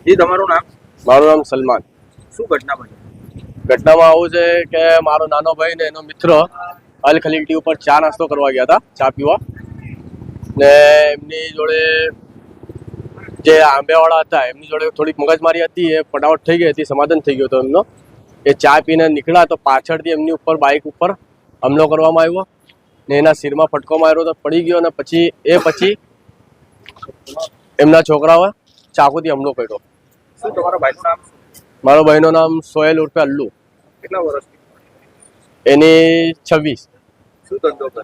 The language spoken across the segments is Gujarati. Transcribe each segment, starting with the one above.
જી તમારું નામ? મારું નામ સલમાન. શું ઘટના બની? ઘટનામાં આવું છે કે મારો નાનો ભાઈ ને એનો મિત્ર અલ ખલીલ ટી ઉપર ચા નાસ્તો કરવા ગયા હતા, ચા પીવા. ને એમની જોડે જે આંબેવાળા હતા એમની જોડે થોડીક મગજમારી હતી, એ ફટાફટ થઈ ગઈ હતી, સમાધાન થઈ ગયો હતો એમનો. એ ચા પીને નીકળ્યા તો પાછળથી એમની ઉપર બાઇક ઉપર હુમલો કરવામાં આવ્યો ને એના શિરમાં ફટકો માર્યો તો પડી ગયો. અને પછી એમના છોકરાઓએ ચાકુથી હુમલો કર્યો. શું તમારા ભાઈનું નામ? મારો ભાઈનું નામ સોહેલ ઉર્ફે અલ્લુ. કેટલા વર્ષથી? એની 26. શું ધંધો કરે?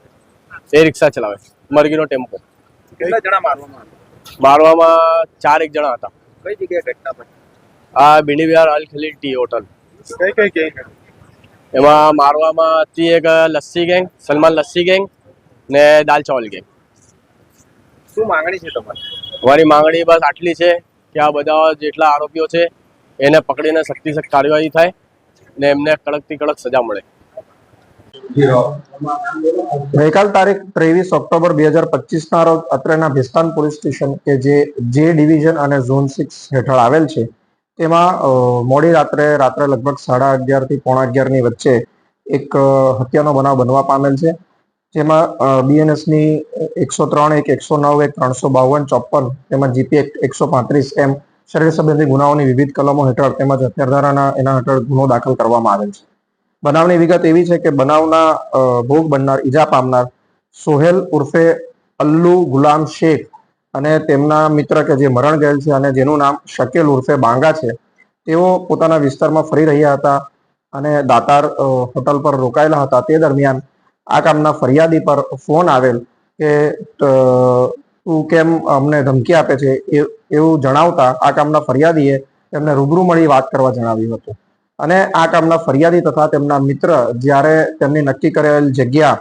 એ રિક્ષા ચલાવે, મરઘીનો ટેમ્પો. કેટલા જણા મારવામાં આવ્યા? મારવામાં 4 જણા હતા. કઈ જગ્યાએ ઘટના બની? આ બીડી વિહાર અલ ખલીલ ટી હોટલ. કઈ કઈ એમાં મારવામાં હતી એક લસ્સી ગેંગ, સલમાન લસ્સી ગેંગ ને દાલ ચાવલ ગેંગ. શું માંગણી છે તમારી? અમારી માંગણી બસ આટલી છે કે આ બધા જેટલા આરોપીઓ છે એને પકડીને સખ્ત કાર્યવાહી થાય ને એમને કડકથી કડક સજા મળે. ગઈકાલ તારીખ 23 ઓક્ટોબર 2025 રોજ અત્રેના ભિસ્તાન પોલીસ સ્ટેશન કે જે ડિવિઝન અને ઝોન 6 હેઠળ આવેલ છે, તેમાં મોડી રાત્રે લગભગ 11:30 થી 11:15 ની વચ્ચે એક હત્યાનો બનાવ બનવા પામેલ છે. જેમાં બીએનએસની 103, 109, 352, 54 તેમજ જીપી 135 એમ શરીર સંબંધી ગુનાઓની વિવિધ કલમો હેઠળ તેમજ હત્યાધારાના એના હેઠળ ગુનો દાખલ કરવામાં આવેલ છે. બનાવની વિગત એવી છે કે બનાવના ભોગ બનનાર, ઈજા પામનાર સોહેલ ઉર્ફે અલ્લુ ગુલામ શેખ અને તેમના મિત્ર કે જે મરણ ગયેલ છે અને જેનું નામ શકીલ ઉર્ફે બાંગા છે, તેઓ પોતાના વિસ્તારમાં ફરી રહ્યા હતા અને દાતાર હોટલ પર રોકાયેલા હતા. તે દરમિયાન આ કામના ફરિયાદી પર ફોન આવેલ કે તું કેમ અમને ધમકી આપે છે, એવું જણાવતા આ કામના ફરિયાદીએ તેમને રૂબરૂ મળી વાત કરવા જણાવ્યું હતું. અને આ કામના ફરિયાદી તથા તેમના મિત્ર જ્યારે તેમની નક્કી કરેલ જગ્યા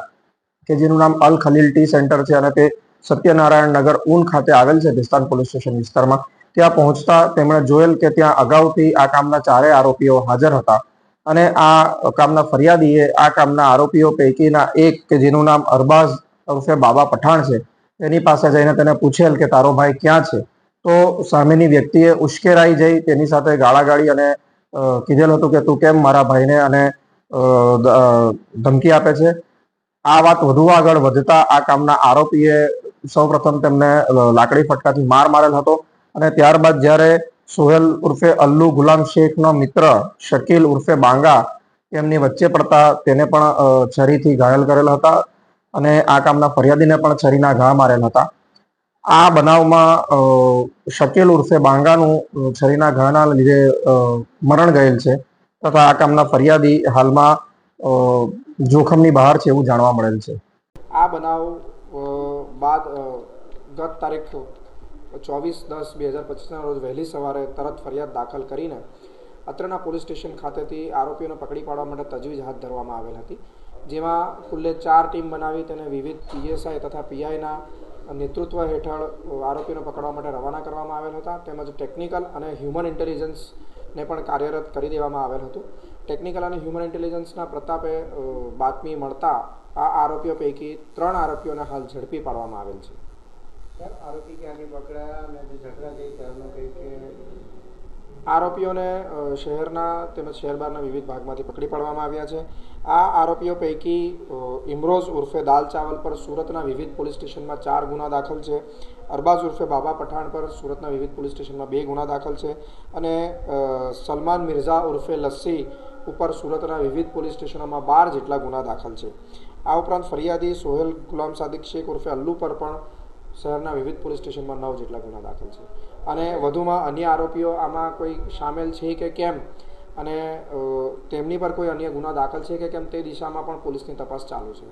કે જેનું નામ અલ ખલીલ ટી સેન્ટર છે અને તે સત્યનારાયણ નગર ઊન ખાતે આવેલ છે ભિસ્તાન પોલીસ સ્ટેશન વિસ્તારમાં, ત્યાં પહોંચતા તેમણે જોયેલ કે ત્યાં અગાઉથી આ કામના 4 આરોપીઓ હાજર હતા. અને આ કામના ફરિયાદીએ આ કામના આરોપીઓ પૈકીના એક કે જેનું નામ અરબાઝ ઉર્ફે બાબા પઠાણ છે, તેની પાસે જઈને તેને પૂછેલ કે તારો ભાઈ ક્યાં છે. તો સામેની વ્યક્તિએ ઉશ્કેરાઈ જઈ તેની સાથે ગાળાગાળી અને કીધેલ હતું કે તું કેમ મારા ભાઈને અને ધમકી આપે છે. આ વાત વધુ આગળ વધતા આ કામના આરોપીએ સૌપ્રથમ તેમને લાકડી ફટકાથી માર મારેલ હતો અને ત્યારબાદ જ્યારે સોહેલ ઉર્ફે અલ્લુ ગુલામ શેખનો મિત્ર શકીલ ઉર્ફે બાંગા એમની વચ્ચે પડતા તેને પણ છરીથી ઘાયલ કરેલ હતા અને આ કામના ફરિયાદીને પણ છરીના ઘા મારેલ હતા. આ બનાવમાં શકીલ ઉર્ફે બાંગાનું છરીના ઘાના લીધે મરણ ગયેલ છે તથા આ કામના ફરિયાદી હાલમાં જોખમની બહાર છે એવું જાણવા મળેલ છે. આ બનાવ બાદ ગત તારીખ 24/10/2025 રોજ વહેલી સવારે તરત ફરિયાદ દાખલ કરીને અત્રેના પોલીસ સ્ટેશન ખાતેથી આરોપીઓને પકડી પાડવા માટે તજવીજ હાથ ધરવામાં આવેલ હતી. જેમાં કુલ્લે 4 ટીમ બનાવી તેને વિવિધ પીએસઆઈ તથા પીઆઈના નેતૃત્વ હેઠળ આરોપીઓને પકડવા માટે રવાના કરવામાં આવેલ હતા. તેમજ ટેકનિકલ અને હ્યુમન ઇન્ટેલિજન્સને પણ કાર્યરત કરી દેવામાં આવેલ હતું. ટેકનિકલ અને હ્યુમન ઇન્ટેલિજન્સના પ્રતાપે બાતમી મળતા આ આરોપીઓ પૈકી 3 આરોપીઓને હાલ ઝડપી પાડવામાં આવેલ છે. આરોપી ક્યાંથી પકડાયા અને જે ઝઘડા થઈ ત્યારનું કંઈ કે આરોપીઓને શહેરના તેમજ શહેર બહારના વિવિધ ભાગમાંથી પકડી પાડવામાં આવ્યા છે. આ આરોપીઓ પૈકી ઇમરોઝ ઉર્ફે દાલ ચાવલ પર સુરતના વિવિધ પોલીસ સ્ટેશનમાં 4 ગુના દાખલ છે. અરબાઝ ઉર્ફે બાબા પઠાણ પર સુરતના વિવિધ પોલીસ સ્ટેશનમાં 2 ગુના દાખલ છે અને સલમાન મિર્ઝા ઉર્ફે લસ્સી ઉપર સુરતના વિવિધ પોલીસ સ્ટેશનોમાં 12 જેટલા ગુના દાખલ છે. આ ઉપરાંત ફરિયાદી સોહેલ ગુલામ સાદિક શેખ ઉર્ફે અલ્લુ પર પણ શહેરના વિવિધ પોલીસ સ્ટેશનમાં 9 જેટલા ગુના દાખલ છે. અને વધુમાં અન્ય આરોપીઓ આમાં કોઈ સામેલ છે કે કેમ અને તેમની પર કોઈ અન્ય ગુના દાખલ છે કે કેમ તે દિશામાં પણ પોલીસની તપાસ ચાલુ છે.